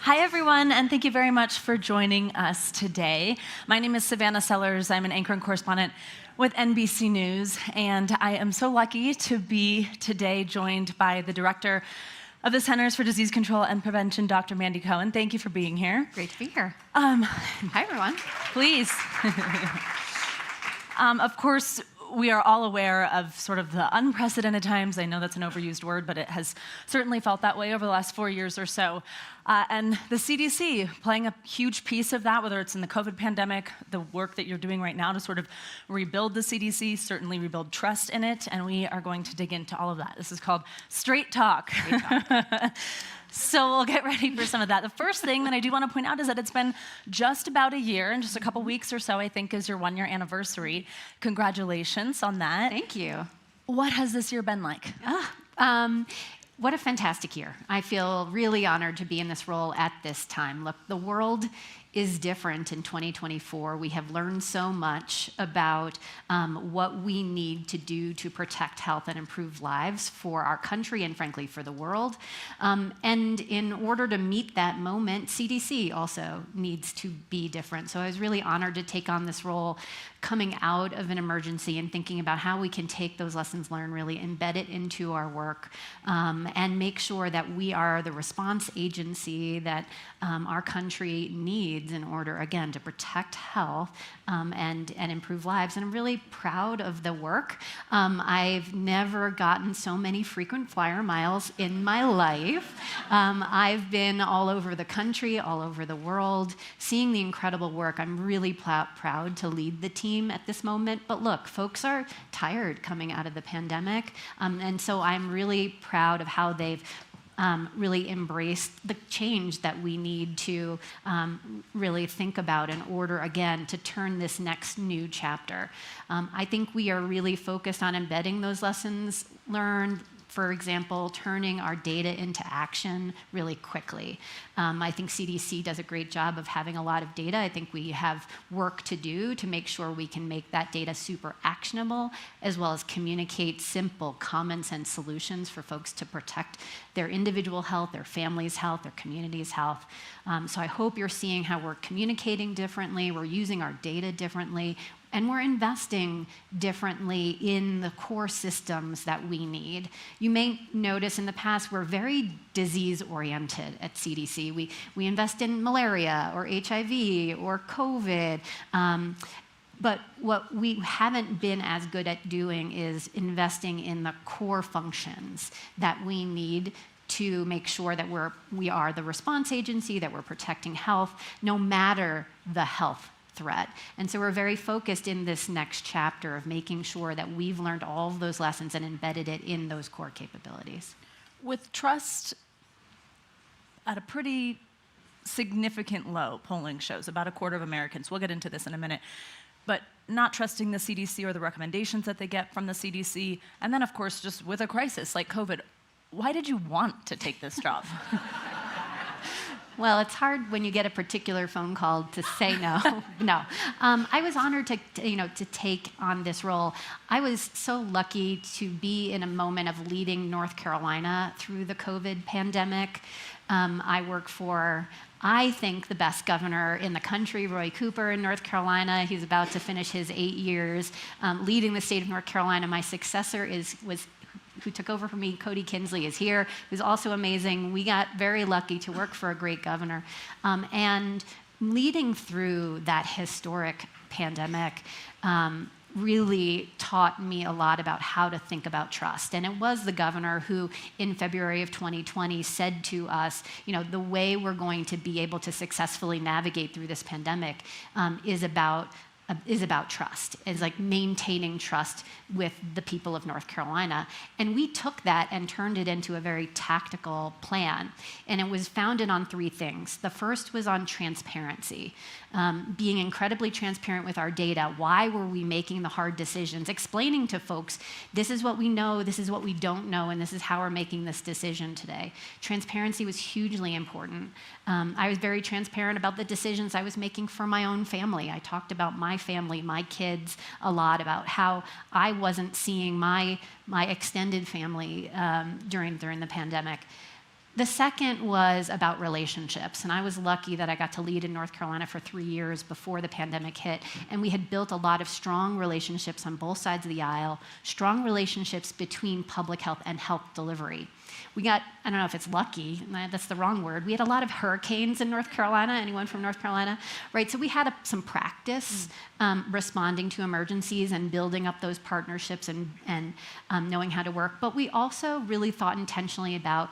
Hi, everyone, and thank you very much for joining us today. My name is Savannah Sellers. I'm an anchor and correspondent with NBC News, and I am so lucky to be today joined by the director of the Centers for Disease Control and Prevention, Dr. Mandy Cohen. Thank you for being here. Great to be here. Hi, everyone. Please. Of course, we are all aware of sort of the unprecedented times. I know that's an overused word, but it has certainly felt that way over the last 4 years or so. And the CDC playing a huge piece of that, whether it's in the COVID pandemic, the work that you're doing right now to sort of rebuild the CDC, certainly rebuild trust in it, and we are going to dig into all of that. This is called Straight Talk. Straight Talk. So we'll get ready for some of that. The first thing that I do want to point out is that it's been just about a year, and just a couple weeks or so, I think, is your 1-year anniversary. Congratulations on that. Thank you. What has this year been like? What a fantastic year. I feel really honored to be in this role at this time. Look, the world is different in 2024. We have learned so much about what we need to do to protect health and improve lives for our country and, frankly, for the world. And in order to meet that moment, CDC also needs to be different. So I was really honored to take on this role coming out of an emergency and thinking about how we can take those lessons learned, really embed it into our work, and make sure that we are the response agency that our country needs in order, again, to protect health and improve lives. And I'm really proud of the work. I've never gotten so many frequent flyer miles in my life. I've been all over the country, all over the world, seeing the incredible work. I'm really proud to lead the team at this moment. But look, folks are tired coming out of the pandemic. And so I'm really proud of how they've really embraced the change that we need to really think about in order, again, to turn this next new chapter. I think we are really focused on embedding those lessons learned. For example, turning our data into action really quickly. I think CDC does a great job of having a lot of data. I think we have work to do to make sure we can make that data super actionable, as well as communicate simple, common sense solutions for folks to protect their individual health, their family's health, their community's health. So I hope you're seeing how we're communicating differently, we're using our data differently, and we're investing differently in the core systems that we need. You may notice in the past we're very disease-oriented at CDC. We invest in malaria or HIV or COVID. But what we haven't been as good at doing is investing in the core functions that we need to make sure that we are the response agency, that we're protecting health, no matter the health threat. And so we're very focused in this next chapter of making sure that we've learned all of those lessons and embedded it in those core capabilities. With trust at a pretty significant low, polling shows, about a quarter of Americans, we'll get into this in a minute, but not trusting the CDC or the recommendations that they get from the CDC, and then, of course, just with a crisis like COVID, why did you want to take this job? Well, it's hard when you get a particular phone call to say no. No. I was honored to take on this role. I was so lucky to be in a moment of leading North Carolina through the COVID pandemic. I work for, I think, the best governor in the country, Roy Cooper in North Carolina. He's about to finish his 8 years leading the state of North Carolina. My successor who took over for me, Cody Kinsley, is here, who's also amazing. We got very lucky to work for a great governor. And leading through that historic pandemic really taught me a lot about how to think about trust. And it was the governor who, in February of 2020, said to us, the way we're going to be able to successfully navigate through this pandemic is about trust. It's like maintaining trust with the people of North Carolina. And we took that and turned it into a very tactical plan. And it was founded on 3 things. The first was on transparency. Being incredibly transparent with our data. Why were we making the hard decisions? Explaining to folks, this is what we know, this is what we don't know, and this is how we're making this decision today. Transparency was hugely important. I was very transparent about the decisions I was making for my own family. I talked about my family, my kids, a lot about how I wasn't seeing my extended family during the pandemic. The second was about relationships, and I was lucky that I got to lead in North Carolina for 3 years before the pandemic hit, and we had built a lot of strong relationships on both sides of the aisle, strong relationships between public health and health delivery. We got, I don't know if it's lucky, that's the wrong word, we had a lot of hurricanes in North Carolina, anyone from North Carolina, right? So we had some practice responding to emergencies and building up those partnerships and knowing how to work, but we also really thought intentionally about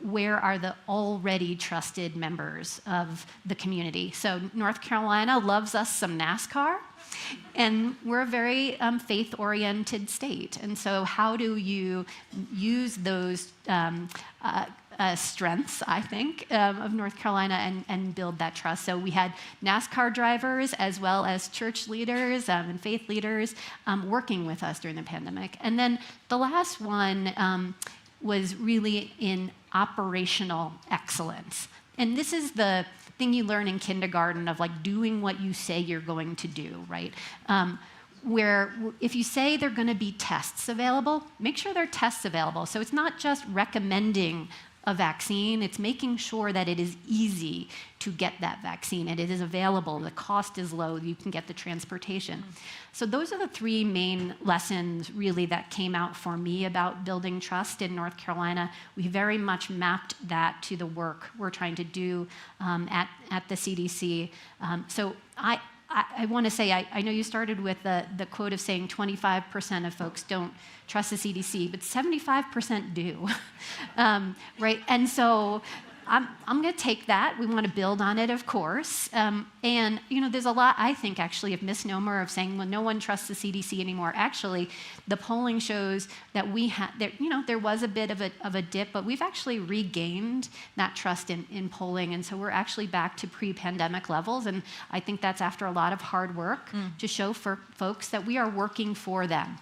where are the already trusted members of the community. So North Carolina loves us some NASCAR, and we're a very faith-oriented state. And so how do you use those strengths, I think, of North Carolina and build that trust? So we had NASCAR drivers as well as church leaders and faith leaders working with us during the pandemic. And then the last one was really in operational excellence. And this is the thing you learn in kindergarten of like doing what you say you're going to do, right? Where if you say there are going to be tests available, make sure there are tests available. So it's not just recommending a vaccine, it's making sure that it is easy to get that vaccine and it is available, the cost is low, you can get the transportation. So those are the three main lessons really that came out for me about building trust in North Carolina. We very much mapped that to the work we're trying to do at the CDC. So I want to say, I know you started with the quote of saying 25% of folks don't trust the CDC, but 75% do, right? And so I'm going to take that. We want to build on it, of course. And, you know, there's a lot, I think, actually, of misnomer of saying, well, no one trusts the CDC anymore. Actually, the polling shows that there was a bit of a dip, but we've actually regained that trust in polling. And so we're actually back to pre-pandemic levels. And I think that's after a lot of hard work to show for folks that we are working for them.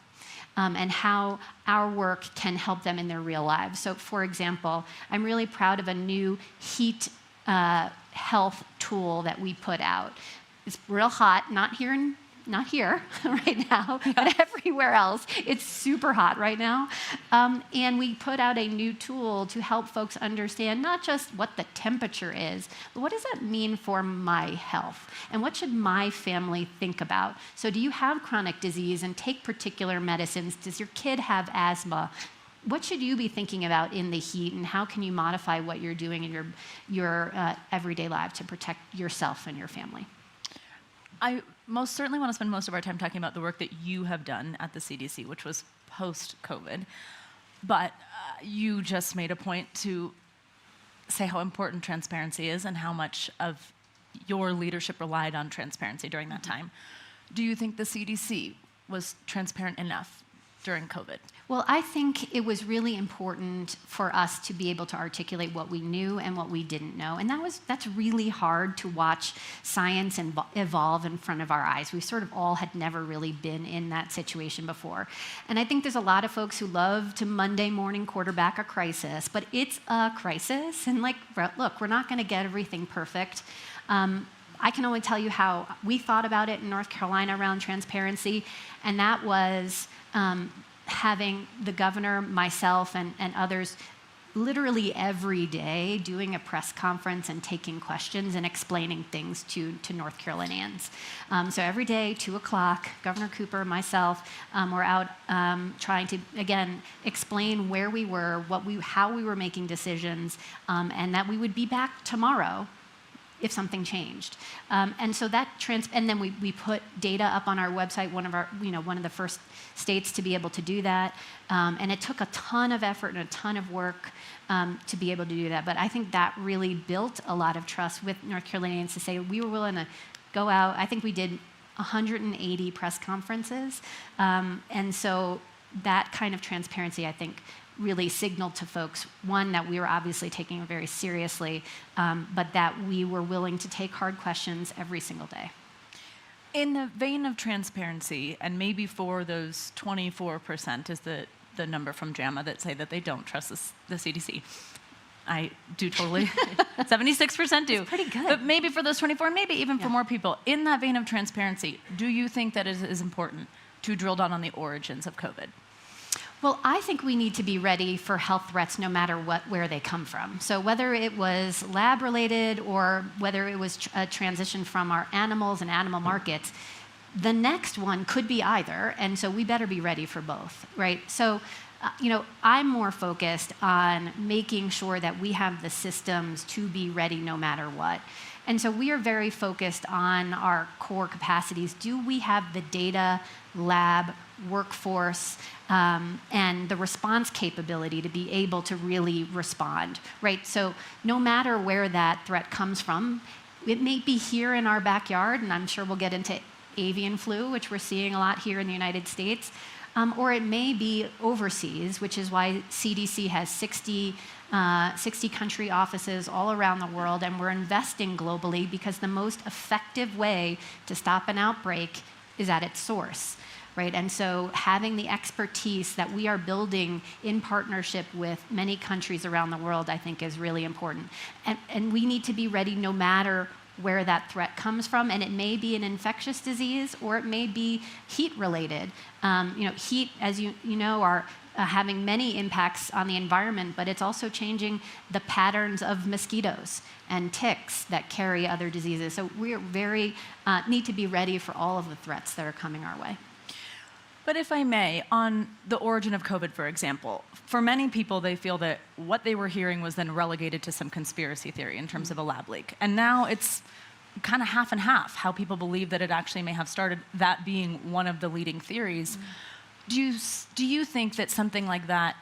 And how our work can help them in their real lives. So, for example, I'm really proud of a new heat health tool that we put out. It's real hot, not here right now, but everywhere else. It's super hot right now. And we put out a new tool to help folks understand not just what the temperature is, but what does that mean for my health? And what should my family think about? So do you have chronic disease and take particular medicines? Does your kid have asthma? What should you be thinking about in the heat, and how can you modify what you're doing in your everyday life to protect yourself and your family? I most certainly want to spend most of our time talking about the work that you have done at the CDC, which was post-COVID. But you just made a point to say how important transparency is and how much of your leadership relied on transparency during that time. Do you think the CDC was transparent enough during COVID? Well, I think it was really important for us to be able to articulate what we knew and what we didn't know. And that's really hard to watch science evolve in front of our eyes. We sort of all had never really been in that situation before. And I think there's a lot of folks who love to Monday morning quarterback a crisis, but it's a crisis. And look, we're not going to get everything perfect. I can only tell you how we thought about it in North Carolina around transparency, and that was having the governor, myself, and others literally every day doing a press conference and taking questions and explaining things to North Carolinians. So every day, 2 o'clock, Governor Cooper, myself, were out trying to, again, explain where we were, how we were making decisions, and that we would be back tomorrow if something changed. And so that and then we put data up on our website, one of the first states to be able to do that. And it took a ton of effort and a ton of work to be able to do that. But I think that really built a lot of trust with North Carolinians to say we were willing to go out. I think we did 180 press conferences. And so that kind of transparency, I think, really signaled to folks, one, that we were obviously taking it very seriously, but that we were willing to take hard questions every single day. In the vein of transparency, and maybe for those 24% is the number from JAMA that say that they don't trust the CDC. I do totally. 76% do. That's pretty good. But maybe for those 24, maybe even for more people. In that vein of transparency, do you think that it is important to drill down on the origins of COVID? Well, I think we need to be ready for health threats no matter where they come from. So whether it was lab-related or whether it was a transition from our animals and animal markets, the next one could be either, and so we better be ready for both, right? So, I'm more focused on making sure that we have the systems to be ready no matter what. And so we are very focused on our core capacities. Do we have the data, lab, workforce, and the response capability to be able to really respond, right? So no matter where that threat comes from, it may be here in our backyard, and I'm sure we'll get into avian flu, which we're seeing a lot here in the United States, or it may be overseas, which is why CDC has 60 country offices all around the world, and we're investing globally because the most effective way to stop an outbreak is at its source, right? And so having the expertise that we are building in partnership with many countries around the world, I think is really important. And we need to be ready no matter where that threat comes from, and it may be an infectious disease or it may be heat-related. Heat, as you know, are having many impacts on the environment, but it's also changing the patterns of mosquitoes and ticks that carry other diseases. So we need to be ready for all of the threats that are coming our way. But if I may, on the origin of COVID, for example, for many people, they feel that what they were hearing was then relegated to some conspiracy theory in terms of a lab leak. And now it's kind of half and half, how people believe that it actually may have started, that being one of the leading theories. Do you think that something like that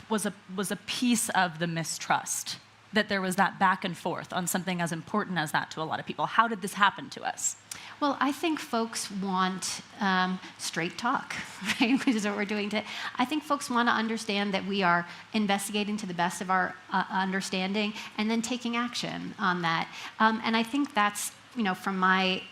was a piece of the mistrust, that there was that back and forth on something as important as that to a lot of people? How did this happen to us? Well, I think folks want straight talk, right? Which is what we're doing today. I think folks want to understand that we are investigating to the best of our understanding and then taking action on that. And I think that's, from my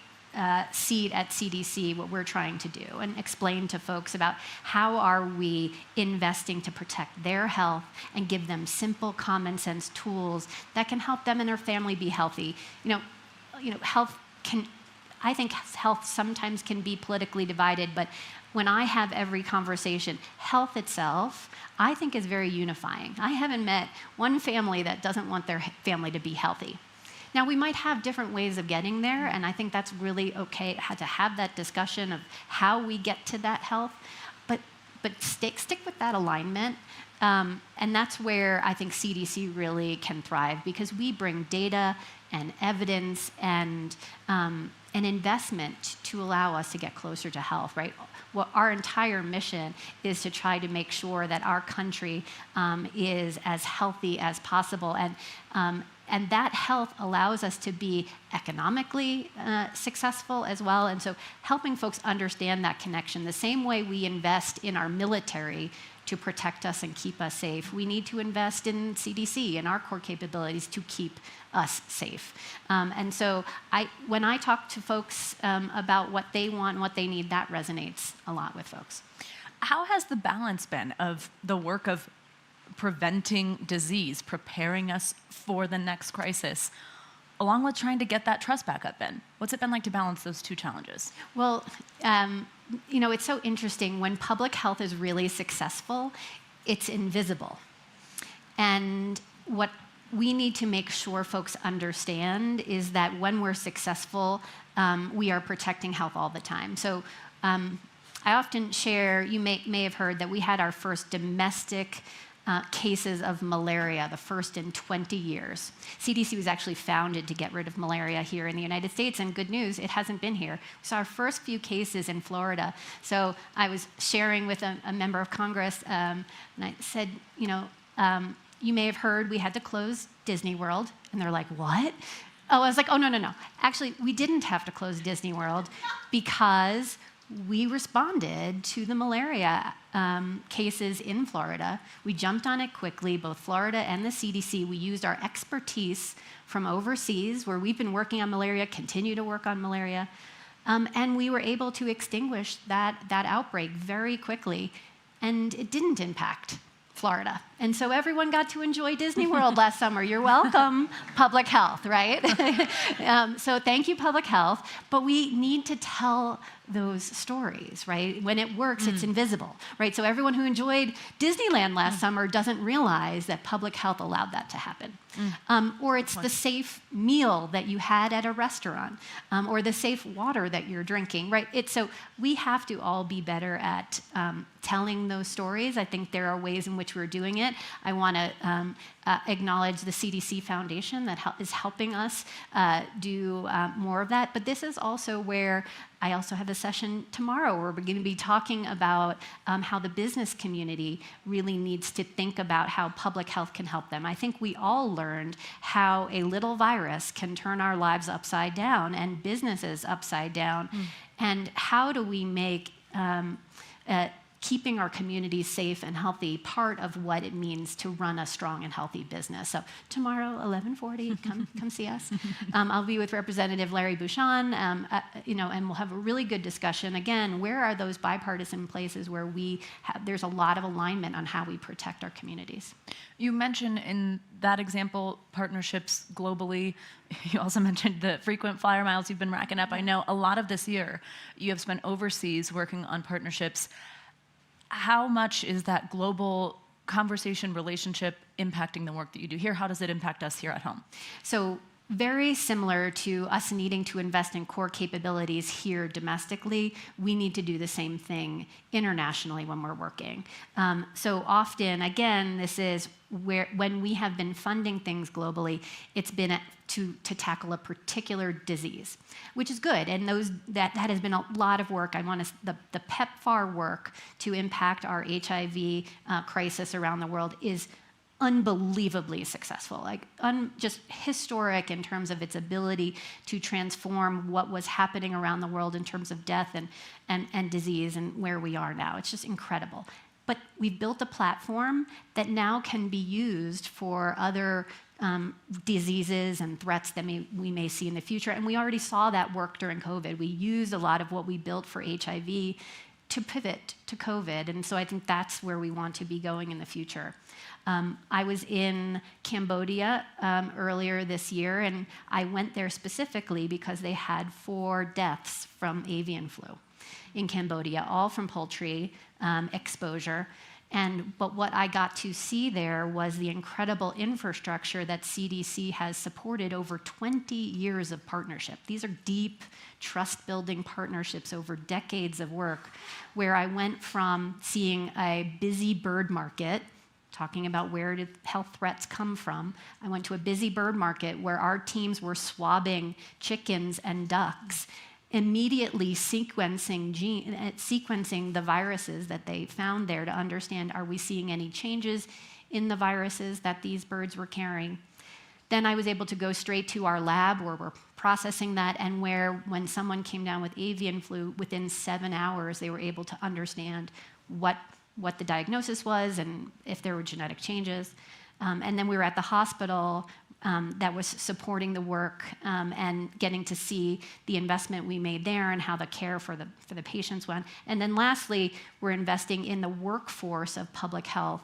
seat at CDC, what we're trying to do and explain to folks about how are we investing to protect their health and give them simple, common sense tools that can help them and their family be healthy. I think health sometimes can be politically divided, but when I have every conversation, health itself, I think is very unifying. I haven't met one family that doesn't want their family to be healthy. Now, we might have different ways of getting there, and I think that's really okay to have that discussion of how we get to that health, but stick with that alignment. And that's where I think CDC really can thrive, because we bring data and evidence and an investment to allow us to get closer to health, right? Well, our entire mission is to try to make sure that our country is as healthy as possible. And that health allows us to be economically successful as well. And so helping folks understand that connection, the same way we invest in our military to protect us and keep us safe, we need to invest in CDC and our core capabilities to keep us safe. And so when I talk to folks about what they want and what they need, that resonates a lot with folks. How has the balance been of the work of preventing disease, preparing us for the next crisis, along with trying to get that trust back up in? What's it been like to balance those two challenges? Well, it's so interesting. When public health is really successful, it's invisible. And what we need to make sure folks understand is that when we're successful, we are protecting health all the time. So I often share, you may have heard that we had our first domestic cases of malaria, the first in 20 years. CDC was actually founded to get rid of malaria here in the United States, and good news, it hasn't been here. We saw our first few cases in Florida. So I was sharing with a member of Congress, and I said, you may have heard we had to close Disney World. And they're like, what? Oh, I was like, oh, no. Actually, we didn't have to close Disney World because we responded to the malaria cases in Florida. We jumped on it quickly, both Florida and the CDC. We used our expertise from overseas, where we've been working on malaria, continue to work on malaria, and we were able to extinguish that outbreak very quickly, and it didn't impact Florida And so everyone got to enjoy Disney World last summer. You're welcome, public health, right? So thank you, public health. But we need to tell those stories, right? When it works, it's invisible, right? So everyone who enjoyed Disneyland last summer doesn't realize that public health allowed that to happen. Or it's the safe meal that you had at a restaurant, or the safe water that you're drinking, right? So we have to all be better at telling those stories. I think there are ways in which we're doing it. I want to acknowledge the CDC Foundation that is helping us do more of that. But this is also where I also have a session tomorrow where we're going to be talking about how the business community really needs to think about how public health can help them. I think we all learned how a little virus can turn our lives upside down and businesses upside down. And how do we make keeping our communities safe and healthy part of what it means to run a strong and healthy business. So tomorrow, 11:40, come see us. I'll be with Representative Larry Bouchon, and we'll have a really good discussion. Again, where are those bipartisan places where there's a lot of alignment on how we protect our communities? You mentioned in that example partnerships globally. You also mentioned the frequent flyer miles you've been racking up. I know a lot of this year you have spent overseas working on partnerships. How much is that global conversation relationship impacting the work that you do here? How does it impact us here at home? So very similar to us needing to invest in core capabilities here domestically, we need to do the same thing internationally when we're working. So often, again, this is when we have been funding things globally, it's been to tackle a particular disease, which is good. And that has been a lot of work. I want the PEPFAR work to impact our HIV crisis around the world is unbelievably successful, just historic in terms of its ability to transform what was happening around the world in terms of death and disease and where we are now. It's just incredible. But we've built a platform that now can be used for other diseases and threats that we may see in the future. And we already saw that work during COVID. We used a lot of what we built for HIV to pivot to COVID. And so I think that's where we want to be going in the future. I was in Cambodia earlier this year, and I went there specifically because they had 4 deaths from avian flu in Cambodia, all from poultry exposure. But what I got to see there was the incredible infrastructure that CDC has supported over 20 years of partnership. These are deep, trust-building partnerships over decades of work, where I went from seeing a busy bird market, talking about where did health threats come from. I went to a busy bird market where our teams were swabbing chickens and ducks, immediately sequencing the viruses that they found there to understand, are we seeing any changes in the viruses that these birds were carrying? Then I was able to go straight to our lab where we're processing that, and where when someone came down with avian flu, within 7 hours, they were able to understand what the diagnosis was and if there were genetic changes. And then we were at the hospital that was supporting the work and getting to see the investment we made there and how the care for the patients went. And then lastly, we're investing in the workforce of public health,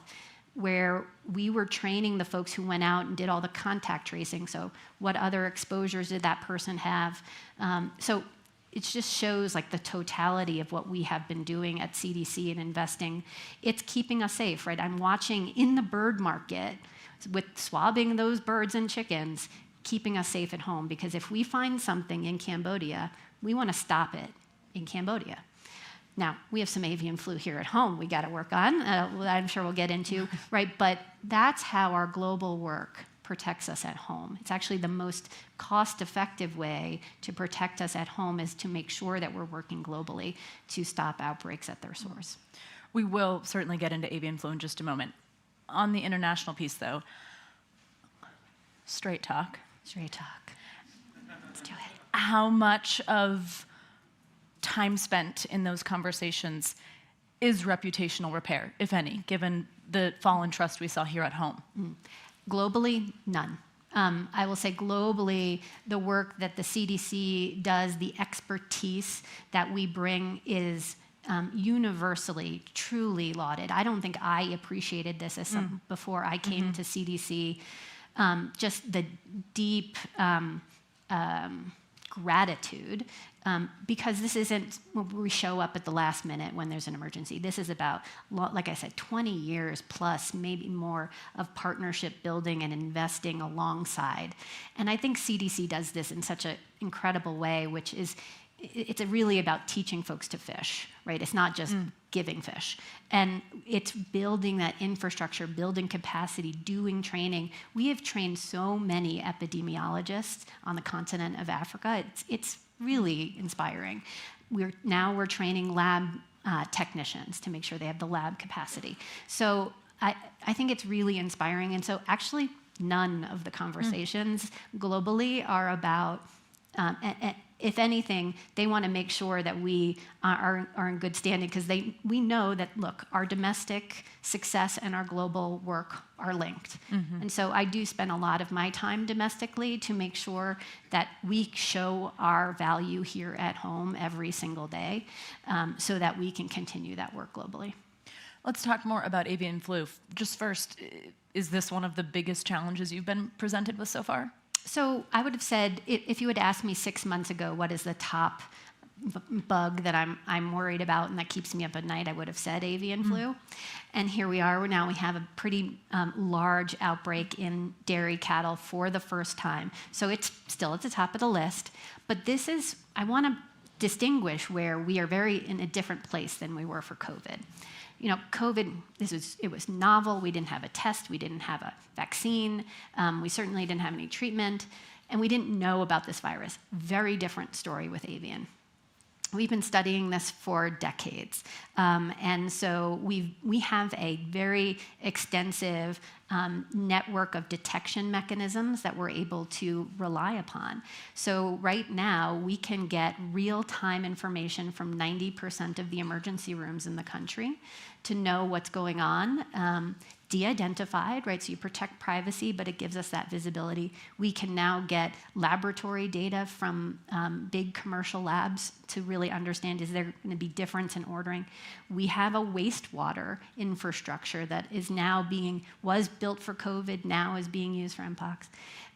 where we were training the folks who went out and did all the contact tracing. So what other exposures did that person have? So it just shows the totality of what we have been doing at CDC and investing. It's keeping us safe, right? I'm watching in the bird market with swabbing those birds and chickens, keeping us safe at home. Because if we find something in Cambodia, we want to stop it in Cambodia. Now, we have some avian flu here at home we got to work on, I'm sure we'll get into, right? But that's how our global work protects us at home. It's actually the most cost-effective way to protect us at home, is to make sure that we're working globally to stop outbreaks at their source. We will certainly get into avian flu in just a moment. On the international piece, though, straight talk. Straight talk. Let's do it. How much of time spent in those conversations is reputational repair, if any, given the fall in trust we saw here at home? Globally, none. I will say globally, the work that the CDC does, the expertise that we bring is universally, truly lauded. I don't think I appreciated this as before I came to CDC. Just the deep gratitude, because this isn't when we show up at the last minute when there's an emergency. This is about, like I said, 20 years plus, maybe more, of partnership building and investing alongside. And I think CDC does this in such an incredible way, which is, it's really about teaching folks to fish, right? It's not just giving fish. And it's building that infrastructure, building capacity, doing training. We have trained so many epidemiologists on the continent of Africa. It's really inspiring. We're training lab technicians to make sure they have the lab capacity. So I think it's really inspiring. And so actually none of the conversations globally are about, if anything, they want to make sure that we are in good standing, because we know that, look, our domestic success and our global work are linked. And so I do spend a lot of my time domestically to make sure that we show our value here at home every single day, so that we can continue that work globally. Let's talk more about avian flu. Just first, is this one of the biggest challenges you've been presented with so far? So I would have said, if you had asked me 6 months ago, what is the top bug that I'm worried about and that keeps me up at night, I would have said avian flu. And here we are. Now we have a pretty large outbreak in dairy cattle for the first time. So it's still at the top of the list. But this is, I want to distinguish where we are very in a different place than we were for COVID. You know, COVID, it was novel. We didn't have a test. We didn't have a vaccine. We certainly didn't have any treatment. And we didn't know about this virus. Very different story with avian. We've been studying this for decades. And so we have a very extensive network of detection mechanisms that we're able to rely upon. So right now, we can get real-time information from 90% of the emergency rooms in the country to know what's going on. De-identified, right? So you protect privacy, but it gives us that visibility. We can now get laboratory data from big commercial labs to really understand, is there going to be difference in ordering? We have a wastewater infrastructure that is now was built for COVID, now is being used for Mpox.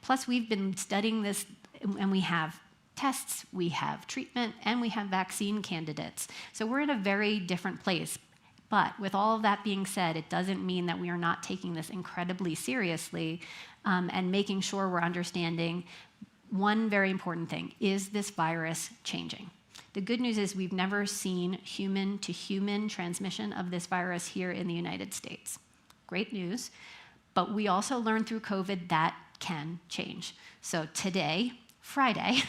Plus, we've been studying this, and we have tests, we have treatment, and we have vaccine candidates. So we're in a very different place. But with all of that being said, it doesn't mean that we are not taking this incredibly seriously and making sure we're understanding one very important thing: is this virus changing? The good news is we've never seen human-to-human transmission of this virus here in the United States. Great news. But we also learned through COVID that can change. So today, Friday,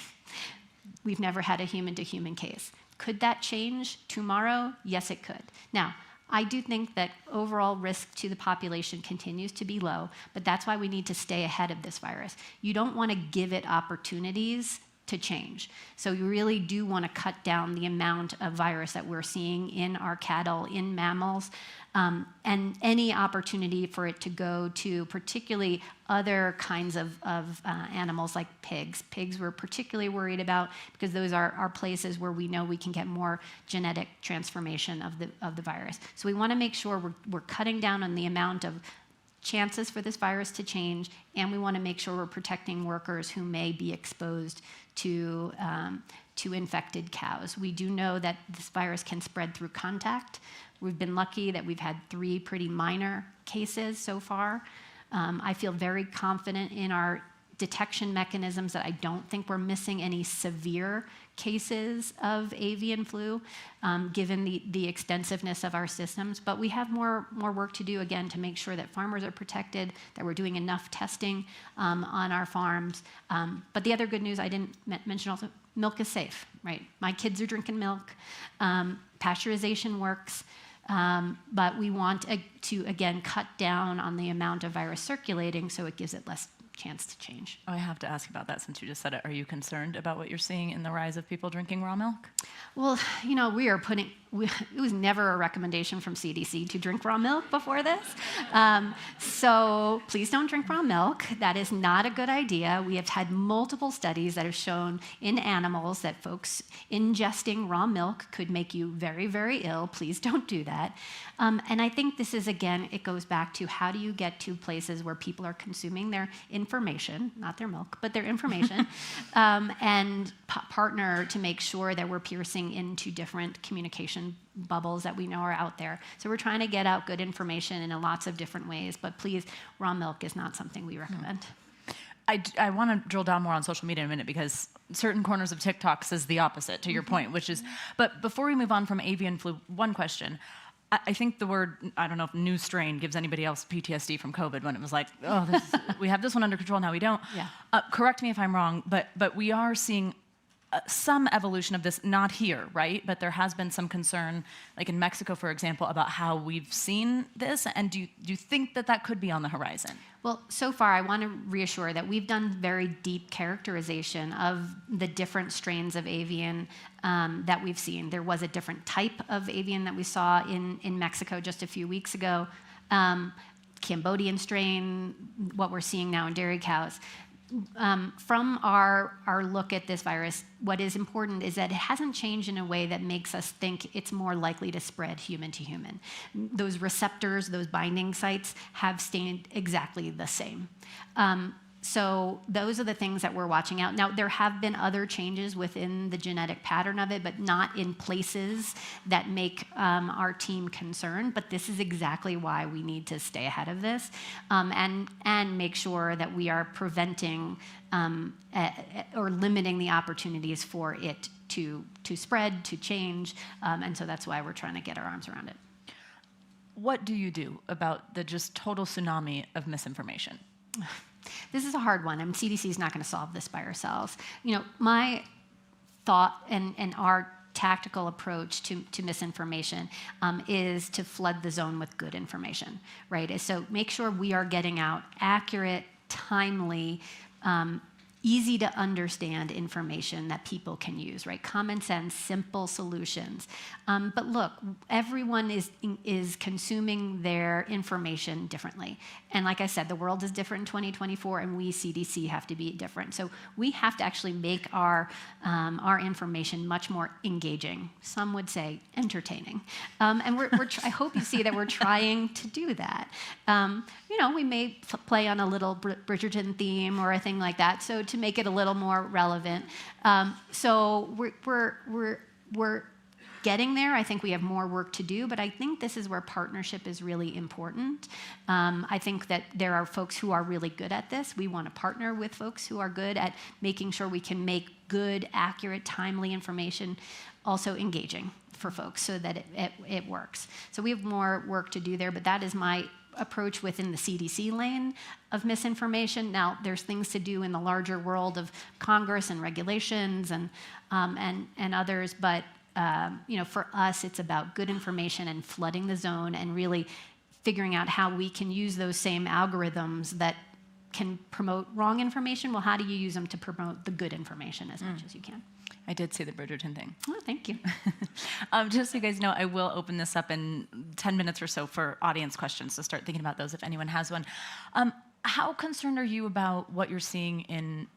we've never had a human-to-human case. Could that change tomorrow? Yes, it could. Now, I do think that overall risk to the population continues to be low, but that's why we need to stay ahead of this virus. You don't want to give it opportunities to change. So you really do want to cut down the amount of virus that we're seeing in our cattle, in mammals, and any opportunity for it to go to particularly other kinds of animals like pigs. Pigs we're particularly worried about because those are places where we know we can get more genetic transformation of the virus. So we want to make sure we're cutting down on the amount of chances for this virus to change, and we want to make sure we're protecting workers who may be exposed to infected cows. We do know that this virus can spread through contact. We've been lucky that we've had 3 pretty minor cases so far. I feel very confident in our detection mechanisms that I don't think we're missing any severe cases of avian flu, given the extensiveness of our systems. But we have more work to do, again, to make sure that farmers are protected, that we're doing enough testing on our farms. But the other good news I didn't mention also, milk is safe, right? My kids are drinking milk. Pasteurization works. But we want to, again, cut down on the amount of virus circulating so it gives it less chance to change. I have to ask about that since you just said it. Are you concerned about what you're seeing in the rise of people drinking raw milk? Well, you know, we are putting it was never a recommendation from CDC to drink raw milk before this. So please don't drink raw milk. That is not a good idea. We have had multiple studies that have shown in animals that folks ingesting raw milk could make you very, very ill. Please don't do that. And I think this is, again, it goes back to how do you get to places where people are consuming their information, not their milk, but their information, and partner to make sure that we're piercing into different communication bubbles that we know are out there. So we're trying to get out good information in lots of different ways, but please, raw milk is not something we recommend. I want to drill down more on social media in a minute because certain corners of TikTok says the opposite, to your point, which is, but before we move on from avian flu, one question. I think the word, I don't know if new strain gives anybody else PTSD from COVID when it was like, oh, we have this one under control, now we don't. Yeah. Correct me if I'm wrong, but we are seeing some evolution of this, not here, right? But there has been some concern, like in Mexico, for example, about how we've seen this. And do you think that could be on the horizon? Well, so far, I want to reassure that we've done very deep characterization of the different strains of avian that we've seen. There was a different type of avian that we saw in Mexico just a few weeks ago. Cambodian strain, what we're seeing now in dairy cows. From our look at this virus, what is important is that it hasn't changed in a way that makes us think it's more likely to spread human to human. Those receptors, those binding sites have stayed exactly the same. So those are the things that we're watching out. Now, there have been other changes within the genetic pattern of it, but not in places that make our team concerned. But this is exactly why we need to stay ahead of this and make sure that we are preventing or limiting the opportunities for it to spread, to change. And so that's why we're trying to get our arms around it. What do you do about the just total tsunami of misinformation? This is a hard one. CDC is not going to solve this by ourselves. You know, my thought and our tactical approach to misinformation is to flood the zone with good information, right? So make sure we are getting out accurate, timely, easy to understand information that people can use, right? Common sense, simple solutions. But look, everyone is consuming their information differently. And like I said, the world is different in 2024, and we, CDC, have to be different. So we have to actually make our information much more engaging. Some would say entertaining. And I hope you see that we're trying to do that. You know, we may play on a little Bridgerton theme or a thing like that, so to make it a little more relevant. So we're getting there. I think we have more work to do, but I think this is where partnership is really important. I think that there are folks who are really good at this. We want to partner with folks who are good at making sure we can make good, accurate, timely information also engaging for folks so that it works. So we have more work to do there, but that is my approach within the CDC lane of misinformation. Now, there's things to do in the larger world of Congress and regulations and others, but you know, for us, it's about good information and flooding the zone and really figuring out how we can use those same algorithms that can promote wrong information. Well, how do you use them to promote the good information as much as you can? I did see the Bridgerton thing. Oh, thank you. Just so you guys know, I will open this up in 10 minutes or so for audience questions, so start thinking about those if anyone has one. How concerned are you about what you're seeing in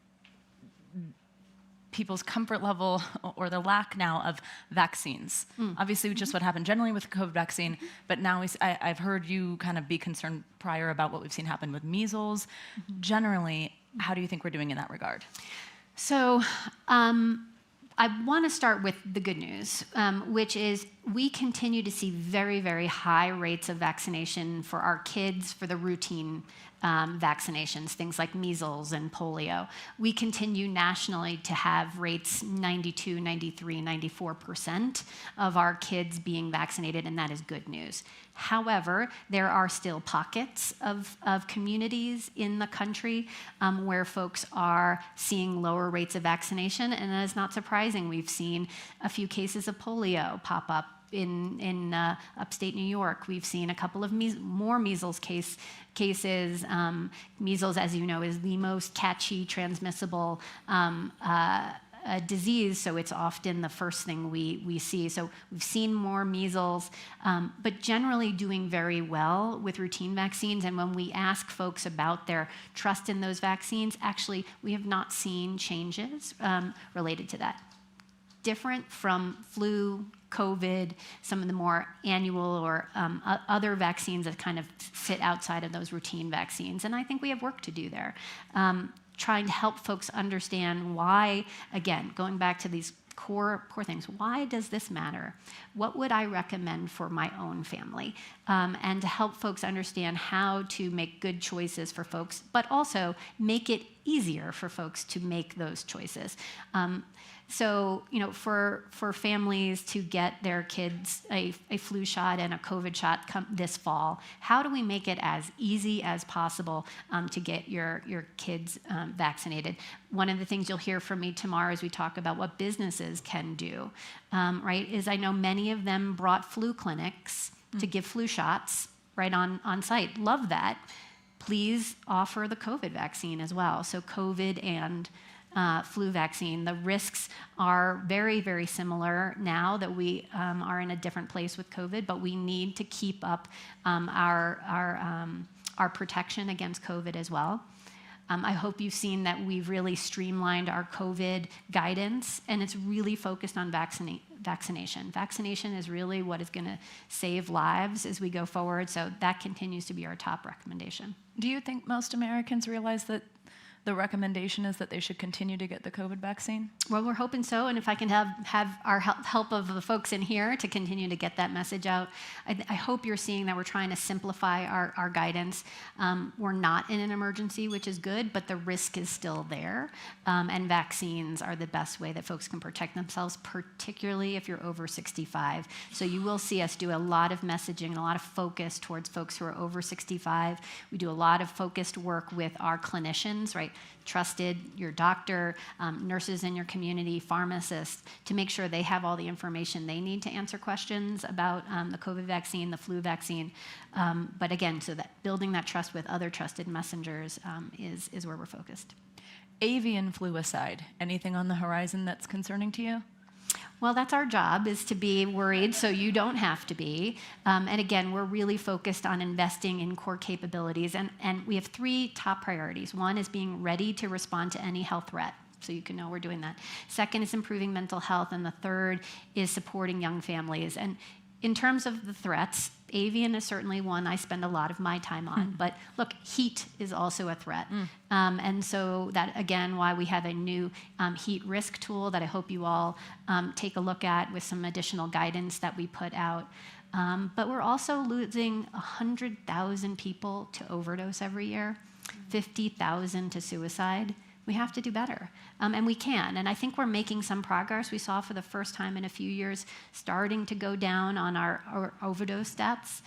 people's comfort level or the lack now of vaccines? Obviously, just what happened generally with the COVID vaccine, but now I've heard you kind of be concerned prior about what we've seen happen with measles. Generally, how do you think we're doing in that regard? So I want to start with the good news, which is we continue to see very, very high rates of vaccination for our kids for the routine vaccinations, things like measles and polio. We continue nationally to have rates 92, 93, 94% of our kids being vaccinated, and that is good news. However, there are still pockets of communities in the country where folks are seeing lower rates of vaccination, and that is not surprising. We've seen a few cases of polio pop up in upstate New York. We've seen a couple of more measles cases. Measles, as you know, is the most catchy, transmissible a disease, so it's often the first thing we see. So we've seen more measles, but generally doing very well with routine vaccines. And when we ask folks about their trust in those vaccines, actually, we have not seen changes related to that. Different from flu, COVID, some of the more annual or other vaccines that kind of sit outside of those routine vaccines. And I think we have work to do there. Trying to help folks understand why, again, going back to these core things, why does this matter? What would I recommend for my own family? And to help folks understand how to make good choices for folks, but also make it easier for folks to make those choices. So, for families to get their kids a flu shot and a COVID shot this fall, how do we make it as easy as possible to get your kids vaccinated? One of the things you'll hear from me tomorrow as we talk about what businesses can do, right, is I know many of them brought flu clinics to give flu shots right on site. Love that. Please offer the COVID vaccine as well. So COVID and flu vaccine. The risks are very, very similar now that we are in a different place with COVID, but we need to keep up our protection against COVID as well. I hope you've seen that we've really streamlined our COVID guidance, and it's really focused on vaccination. Vaccination is really what is going to save lives as we go forward, so that continues to be our top recommendation. Do you think most Americans realize that the recommendation is that they should continue to get the COVID vaccine? Well, we're hoping so, and if I can have our help of the folks in here to continue to get that message out. I hope you're seeing that we're trying to simplify our guidance. We're not in an emergency, which is good, but the risk is still there, and vaccines are the best way that folks can protect themselves, particularly if you're over 65. So you will see us do a lot of messaging and a lot of focus towards folks who are over 65. We do a lot of focused work with our clinicians, right? Trusted, your doctor, nurses in your community, pharmacists, to make sure they have all the information they need to answer questions about the COVID vaccine, the flu vaccine. But again, so that building that trust with other trusted messengers is where we're focused. Avian flu aside, anything on the horizon that's concerning to you? Well, that's our job, is to be worried so you don't have to be. And again, we're really focused on investing in core capabilities. And we have 3 top priorities. One is being ready to respond to any health threat, so you can know we're doing that. Second is improving mental health. And the third is supporting young families. And in terms of the threats, avian is certainly one I spend a lot of my time on. But look, heat is also a threat. And so that, again, why we have a new heat risk tool that I hope you all take a look at with some additional guidance that we put out. But we're also losing 100,000 people to overdose every year, 50,000 to suicide. We have to do better, and we can. And I think we're making some progress. We saw for the first time in a few years starting to go down on our overdose deaths.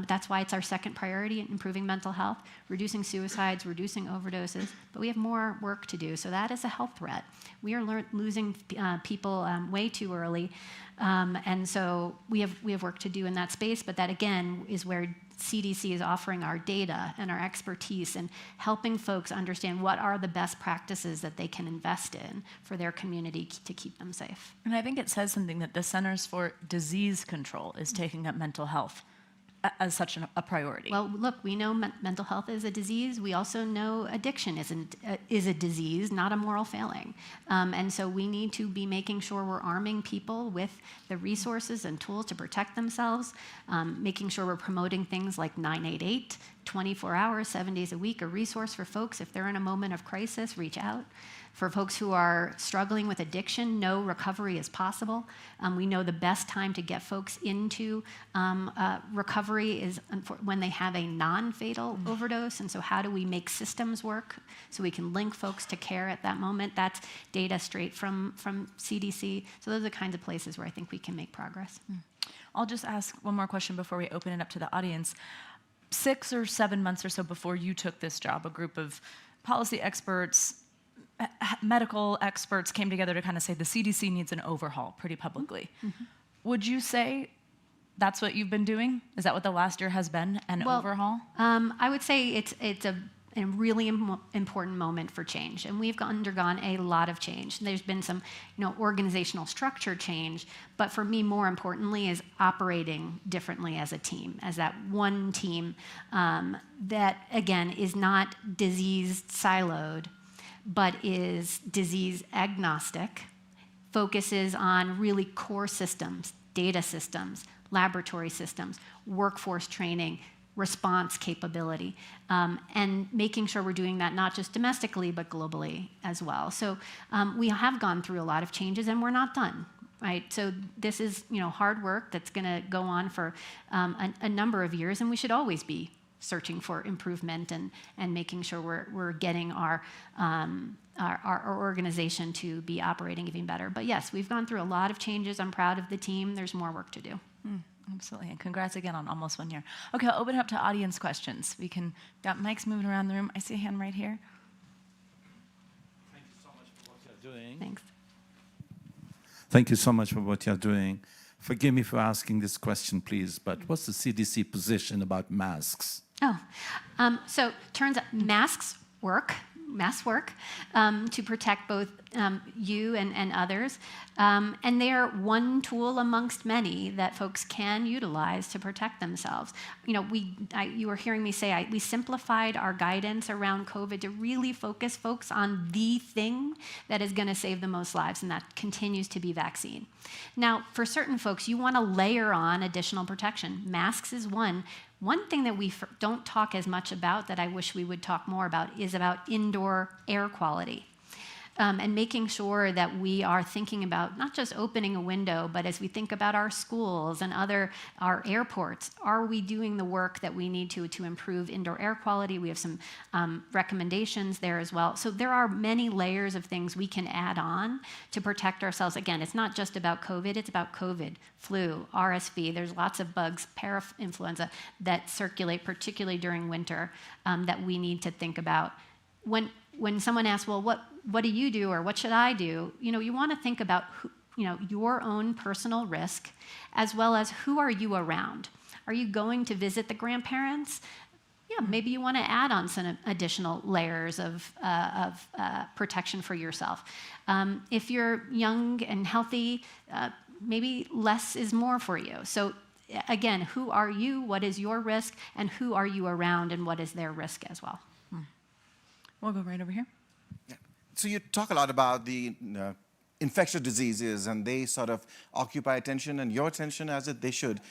That's why it's our second priority, improving mental health, reducing suicides, reducing overdoses. But we have more work to do. So that is a health threat. We are losing people way too early. And so we have work to do in that space. But that, again, is where CDC is offering our data and our expertise and helping folks understand what are the best practices that they can invest in for their community to keep them safe. And I think it says something that the Centers for Disease Control is taking up mental health as such a priority. Well, look, we know mental health is a disease. We also know addiction is a disease, not a moral failing. And so we need to be making sure we're arming people with the resources and tools to protect themselves, making sure we're promoting things like 988, 24 hours, 7 days a week, a resource for folks. If they're in a moment of crisis, reach out. For folks who are struggling with addiction, know recovery is possible. We know the best time to get folks into recovery is when they have a non-fatal overdose. And so how do we make systems work so we can link folks to care at that moment? That's data straight from CDC. So those are the kinds of places where I think we can make progress. I'll just ask one more question before we open it up to the audience. 6 or 7 months or so before you took this job, a group of policy experts, medical experts came together to kind of say the CDC needs an overhaul pretty publicly. Would you say that's what you've been doing? Is that what the last year has been, an overhaul? I would say it's a really important moment for change. And we've undergone a lot of change. There's been some organizational structure change, but for me, more importantly, is operating differently as a team, as that one team that, again, is not disease siloed, but is disease agnostic, focuses on really core systems, data systems, laboratory systems, workforce training, response capability, and making sure we're doing that not just domestically, but globally as well. So we have gone through a lot of changes, and we're not done, right? So this is hard work that's going to go on for a number of years, and we should always be searching for improvement and making sure we're getting our organization to be operating even better. But yes, we've gone through a lot of changes. I'm proud of the team. There's more work to do. Absolutely, and congrats again on almost 1 year. Okay, I'll open it up to audience questions. Got mics moving around the room. I see a hand right here. Thank you so much for what you're doing. Thanks. Thank you so much for what you're doing. Forgive me for asking this question, please, but what's the CDC position about masks? So turns out masks work to protect both you and others. And they are one tool amongst many that folks can utilize to protect themselves. You were hearing me say we simplified our guidance around COVID to really focus folks on the thing that is going to save the most lives, and that continues to be vaccine. Now, for certain folks, you want to layer on additional protection. Masks is one. One thing that we don't talk as much about that I wish we would talk more about is about indoor air quality. And making sure that we are thinking about not just opening a window, but as we think about our schools and our airports, are we doing the work that we need to improve indoor air quality? We have some recommendations there as well. So there are many layers of things we can add on to protect ourselves. Again, it's not just about COVID, it's about COVID, flu, RSV. There's lots of bugs, parainfluenza that circulate, particularly during winter, that we need to think about. When someone asks, well, what do you do or what should I do? You want to think about your own personal risk as well as who are you around. Are you going to visit the grandparents? Yeah, maybe you want to add on some additional layers of protection for yourself. If you're young and healthy, maybe less is more for you. So again, who are you? What is your risk? And who are you around? And what is their risk as well? We'll go right over here. Yeah. So you talk a lot about the infectious diseases, and they sort of occupy attention and your attention as they should.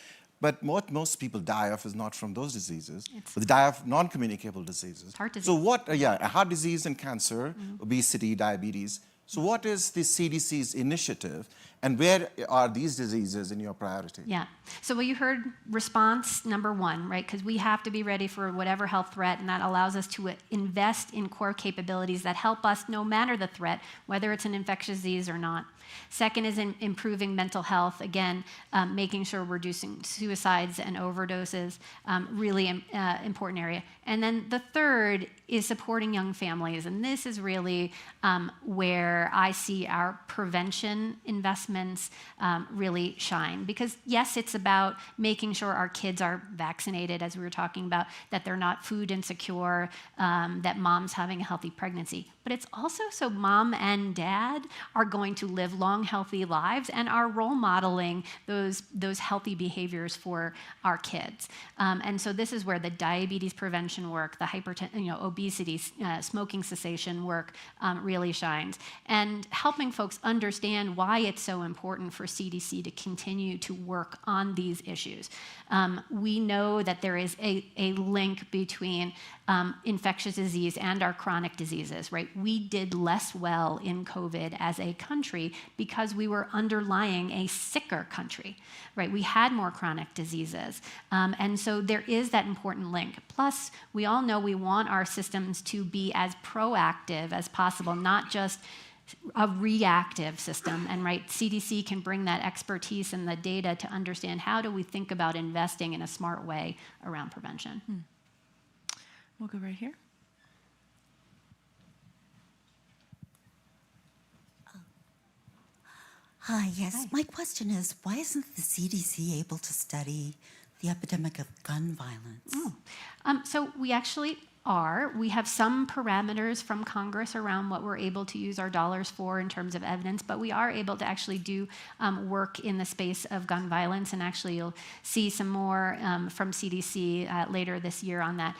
But what most people die of is not from those diseases. They die of non-communicable diseases. Heart disease. So heart disease and cancer, obesity, diabetes. So what is the CDC's initiative, and where are these diseases in your priority? Yeah. So you heard response number one, right? Because we have to be ready for whatever health threat, and that allows us to invest in core capabilities that help us no matter the threat, whether it's an infectious disease or not. Second is improving mental health. Again, making sure we're reducing suicides and overdoses, really important area. And then the third is supporting young families. And this is really where I see our prevention investments really shine. Because yes, it's about making sure our kids are vaccinated, as we were talking about, that they're not food insecure, that mom's having a healthy pregnancy. But it's also so mom and dad are going to live long, healthy lives and are role modeling those healthy behaviors for our kids. And so this is where the diabetes prevention work, the obesity, smoking cessation work really shines. And helping folks understand why it's so important for CDC to continue to work on these issues. We know that there is a link between infectious disease and our chronic diseases, right? We did less well in COVID as a country because we were underlying a sicker country, right? We had more chronic diseases. And so there is that important link. Plus, we all know we want our systems to be as proactive as possible, not just a reactive system. And right, CDC can bring that expertise and the data to understand how do we think about investing in a smart way around prevention. We'll go right here. Hi, yes. Hi. My question is, why isn't the CDC able to study the epidemic of gun violence? So we actually we have some parameters from Congress around what we're able to use our dollars for in terms of evidence, but we are able to actually do work in the space of gun violence, and actually you'll see some more from CDC later this year on that,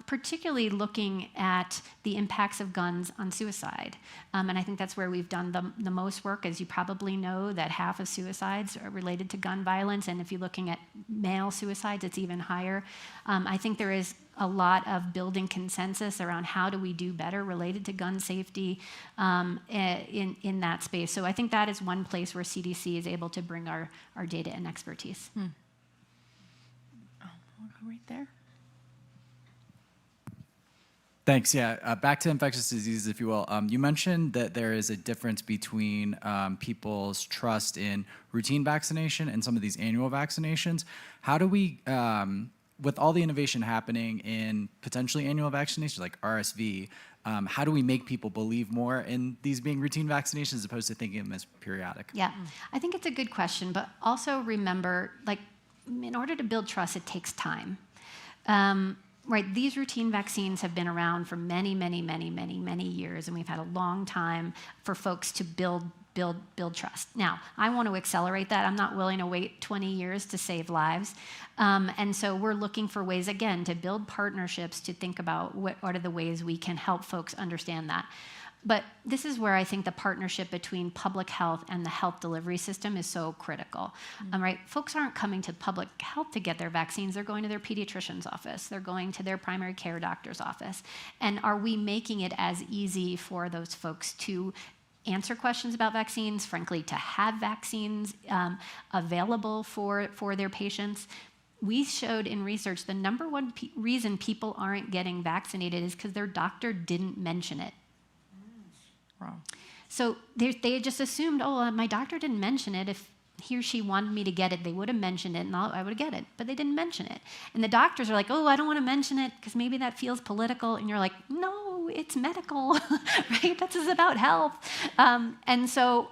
particularly looking at the impacts of guns on suicide. And I think that's where we've done the most work. As you probably know, that half of suicides are related to gun violence, and if you're looking at male suicides, it's even higher. I think there is a lot of building consensus around how do we do better related to gun safety in that space. So I think that is one place where CDC is able to bring our data and expertise. Oh, we'll go right there. Thanks. Yeah, back to infectious diseases, if you will. You mentioned that there is a difference between people's trust in routine vaccination and some of these annual vaccinations. How do we, with all the innovation happening in potentially annual vaccinations like RSV, how do we make people believe more in these being routine vaccinations as opposed to thinking of them as periodic? Yeah, I think it's a good question, but also remember, like, in order to build trust, it takes time. Right, these routine vaccines have been around for many, many, many, many, many years, and we've had a long time for folks to build trust. Now, I want to accelerate that. I'm not willing to wait 20 years to save lives. And so we're looking for ways, again, to build partnerships to think about what are the ways we can help folks understand that. But this is where I think the partnership between public health and the health delivery system is so critical, right? Folks aren't coming to public health to get their vaccines. They're going to their pediatrician's office. They're going to their primary care doctor's office. And are we making it as easy for those folks to answer questions about vaccines, frankly, to have vaccines available for their patients? We showed in research the number one reason people aren't getting vaccinated is because their doctor didn't mention it. Wow. So they just assumed, my doctor didn't mention it. If he or she wanted me to get it, they would have mentioned it, and I would get it. But they didn't mention it. And the doctors are like, I don't want to mention it because maybe that feels political. And you're like, no, it's medical, right? This is about health. And so,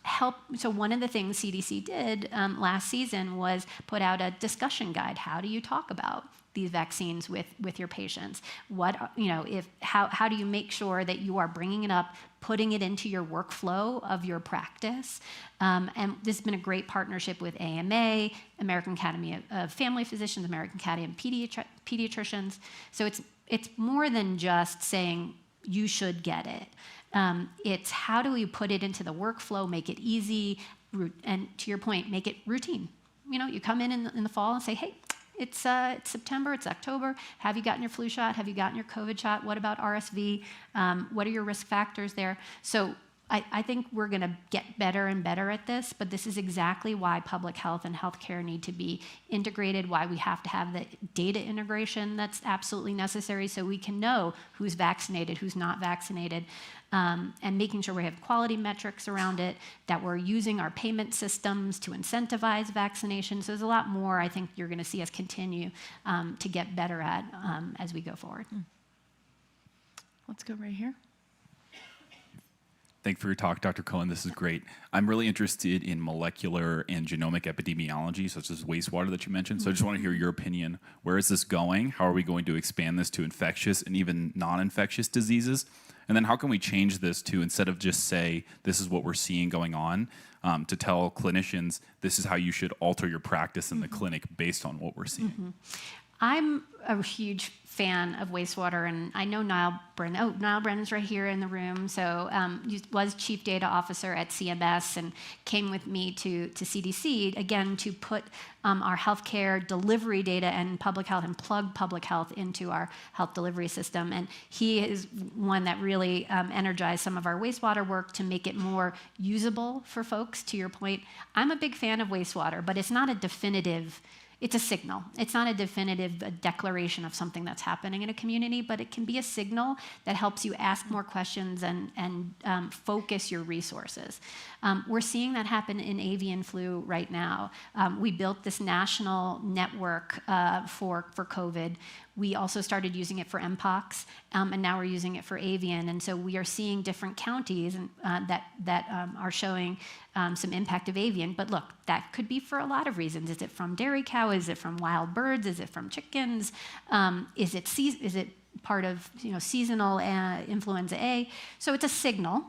help. So one of the things CDC did last season was put out a discussion guide. How do you talk about these vaccines with your patients? How do you make sure that you are bringing it up, putting it into your workflow of your practice? And this has been a great partnership with AMA, American Academy of Family Physicians, American Academy of Pediatricians. So it's more than just saying you should get it. It's how do we put it into the workflow, make it easy, and to your point, make it routine. You come in the fall and say, hey, it's September, it's October. Have you gotten your flu shot? Have you gotten your COVID shot? What about RSV? What are your risk factors there? So I think we're going to get better and better at this, but this is exactly why public health and healthcare need to be integrated, why we have to have the data integration that's absolutely necessary so we can know who's vaccinated, who's not vaccinated, and making sure we have quality metrics around it, that we're using our payment systems to incentivize vaccination. So there's a lot more I think you're going to see us continue to get better at as we go forward. Let's go right here. Thank you for your talk, Dr. Cohen. This is great. I'm really interested in molecular and genomic epidemiology, such as wastewater that you mentioned. So I just want to hear your opinion. Where is this going? How are we going to expand this to infectious and even non-infectious diseases? And then how can we change this to, instead of just say, this is what we're seeing going on, to tell clinicians, this is how you should alter your practice in the clinic based on what we're seeing? I'm a huge fan of wastewater, and I know Niall Brennan. Niall Brennan's right here in the room. So he was chief data officer at CMS and came with me to CDC, again, to put our healthcare delivery data and public health and plug public health into our health delivery system. And he is one that really energized some of our wastewater work to make it more usable for folks. To your point, I'm a big fan of wastewater, but it's not a definitive. It's a signal. It's not a definitive declaration of something that's happening in a community, but it can be a signal that helps you ask more questions and focus your resources. We're seeing that happen in avian flu right now. We built this national network for COVID. We also started using it for Mpox, and now we're using it for avian. And so we are seeing different counties that are showing some impact of avian. But look, that could be for a lot of reasons. Is it from dairy cow? Is it from wild birds? Is it from chickens? Is it part of seasonal influenza A. So it's a signal,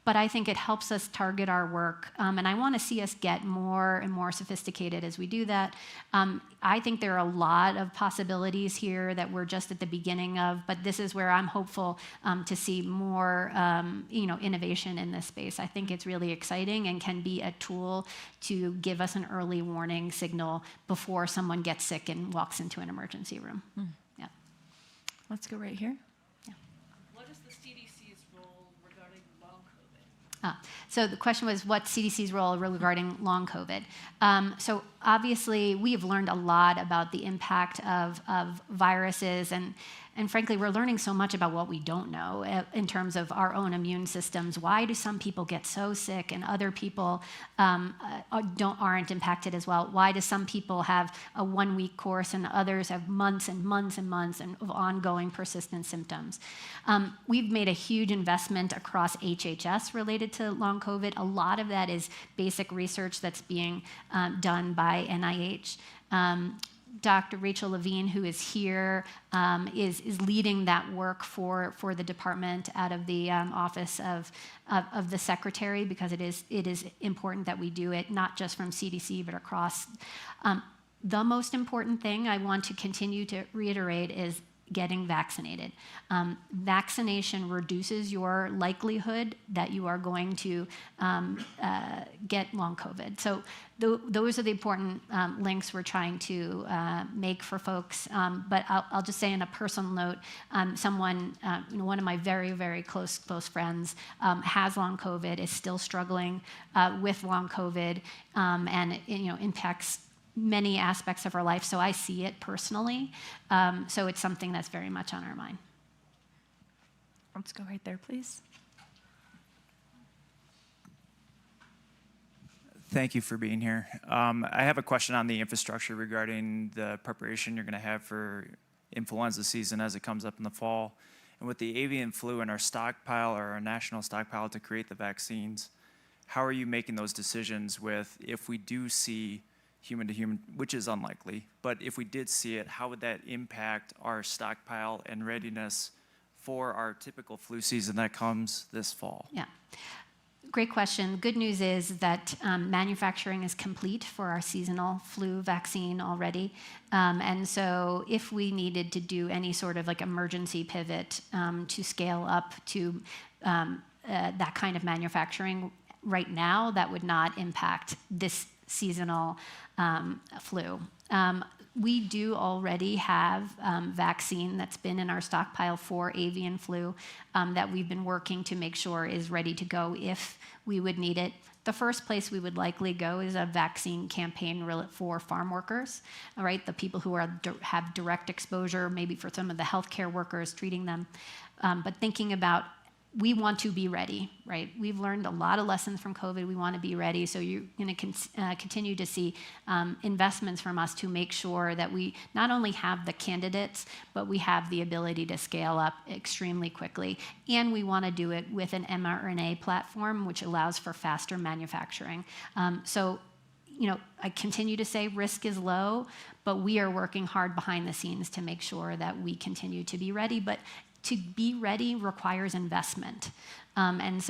but I think it helps us target our work, and I want to see us get more and more sophisticated as we do that. I think there are a lot of possibilities here that we're just at the beginning of, but this is where I'm hopeful to see more innovation in this space. I think it's really exciting and can be a tool to give us an early warning signal before someone gets sick and walks into an emergency room. Yeah. Let's go right here. What is the CDC's role regarding long COVID? So the question was, what's CDC's role regarding long COVID? So obviously, we have learned a lot about the impact of viruses, and frankly, we're learning so much about what we don't know in terms of our own immune systems. Why do some people get so sick and other people aren't impacted as well? Why do some people have a 1-week course and others have months and months and months of ongoing persistent symptoms? We've made a huge investment across HHS related to long COVID. A lot of that is basic research that's being done by NIH. Dr. Rachel Levine, who is here, is leading that work for the department out of the office of the secretary, because it is important that we do it not just from CDC but across. The most important thing I want to continue to reiterate is getting vaccinated. Vaccination reduces your likelihood that you are going to get long COVID. So those are the important links we're trying to make for folks. But I'll just say, on a personal note, someone, one of my very, very close friends has long COVID, is still struggling with long COVID, and it impacts many aspects of our life, so I see it personally. So it's something that's very much on our mind. Let's go right there, please. Thank you for being here. I have a question on the infrastructure regarding the preparation you're going to have for influenza season as it comes up in the fall. And with the avian flu in our stockpile, or our national stockpile, to create the vaccines, how are you making those decisions with, if we do see human to human, which is unlikely, but if we did see it, how would that impact our stockpile and readiness for our typical flu season that comes this fall? Yeah. Great question. Good news is that manufacturing is complete for our seasonal flu vaccine already. And so if we needed to do any sort of emergency pivot to scale up to that kind of manufacturing right now, that would not impact this seasonal flu. We do already have vaccine that's been in our stockpile for avian flu that we've been working to make sure is ready to go if we would need it. The first place we would likely go is a vaccine campaign for farm workers, all right? The people who have direct exposure, maybe for some of the healthcare workers treating them. But thinking about, we want to be ready, right? We've learned a lot of lessons from COVID. We want to be ready. So you're going to continue to see investments from us to make sure that we not only have the candidates, but we have the ability to scale up extremely quickly. And we want to do it with an mRNA platform, which allows for faster manufacturing. So I continue to say risk is low, but we are working hard behind the scenes to make sure that we continue to be ready. But to be ready requires investment. And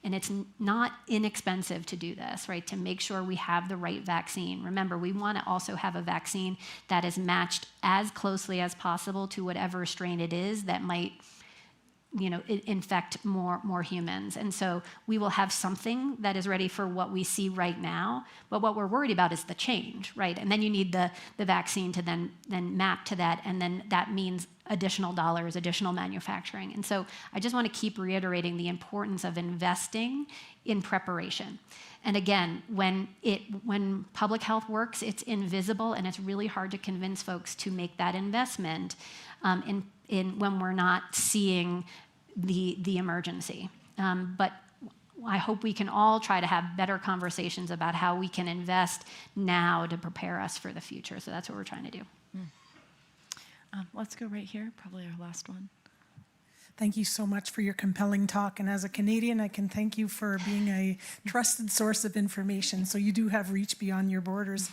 it's not inexpensive to do this, right? To make sure we have the right vaccine. Remember, we want to also have a vaccine that is matched as closely as possible to whatever strain it is that might infect more humans. And so we will have something that is ready for what we see right now, but what we're worried about is the change, right? And then you need the vaccine to then map to that, and then that means additional dollars, additional manufacturing. And so I just want to keep reiterating the importance of investing in preparation. And again, when public health works, it's invisible, and it's really hard to convince folks to make that investment when we're not seeing the emergency. But I hope we can all try to have better conversations about how we can invest now to prepare us for the future. So that's what we're trying to do. Let's go right here, probably our last one. Thank you so much for your compelling talk. And as a Canadian, I can thank you for being a trusted source of information. So you do have reach beyond your borders.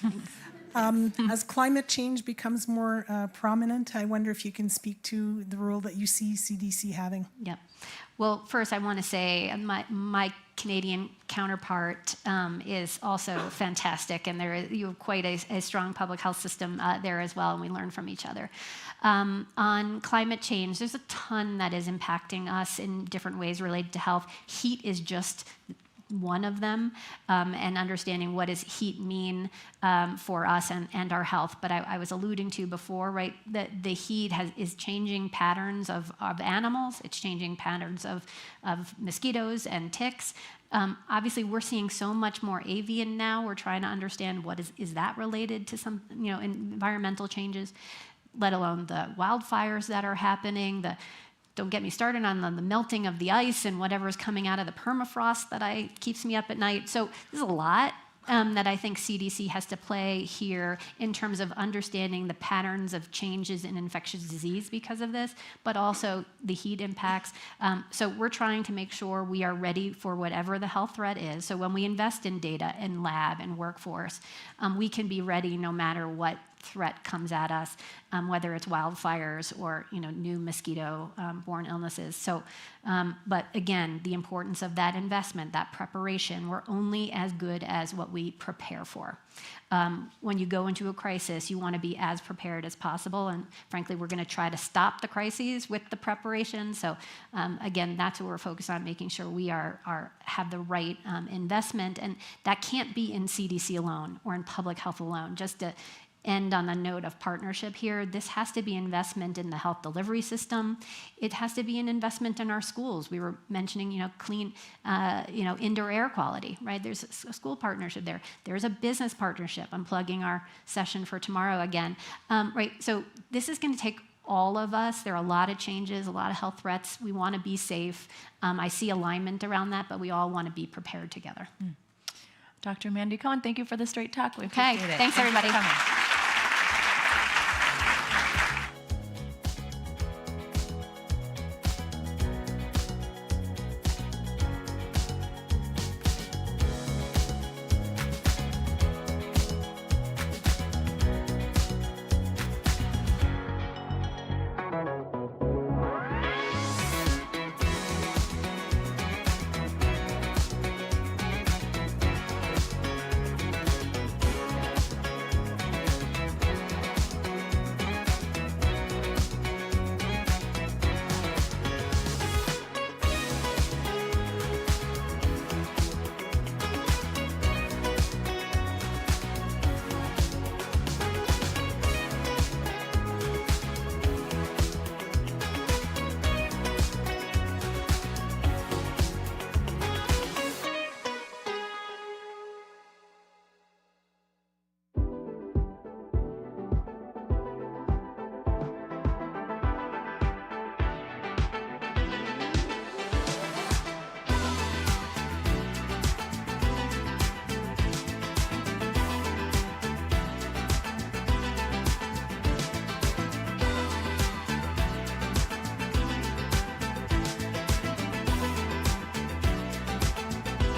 As climate change becomes more prominent, I wonder if you can speak to the role that you see CDC having. Yep. Well, first I want to say my Canadian counterpart is also fantastic, and you have quite a strong public health system there as well, and we learn from each other. On climate change, there's a ton that is impacting us in different ways related to health. Heat is just one of them, and understanding what does heat mean for us and our health. But I was alluding to before, right, that the heat is changing patterns of animals. It's changing patterns of mosquitoes and ticks. Obviously, we're seeing so much more avian now. We're trying to understand what is that related to some environmental changes, let alone the wildfires that are happening, don't get me started on the melting of the ice and whatever is coming out of the permafrost that keeps me up at night. So there's a lot that I think CDC has to play here in terms of understanding the patterns of changes in infectious disease because of this, but also the heat impacts. So we're trying to make sure we are ready for whatever the health threat is. So when we invest in data and lab and workforce, we can be ready no matter what threat comes at us, whether it's wildfires or new mosquito-borne illnesses. So, but again, the importance of that investment, that preparation, we're only as good as what we prepare for. When you go into a crisis, you want to be as prepared as possible, and frankly, we're going to try to stop the crises with the preparation. So, again, that's what we're focused on, making sure we have the right investment, and that can't be in CDC alone or in public health alone. Just to end on the note of partnership here, this has to be investment in the health delivery system. It has to be an investment in our schools. We were mentioning, clean, indoor air quality, right? There's a school partnership there. There's a business partnership. I'm plugging our session for tomorrow again, right? So this is going to take all of us. There are a lot of changes, a lot of health threats. We want to be safe. I see alignment around that, but we all want to be prepared together. Dr. Mandy Cohen, thank you for this great talk. We appreciate it. Thanks everybody. Thanks for coming.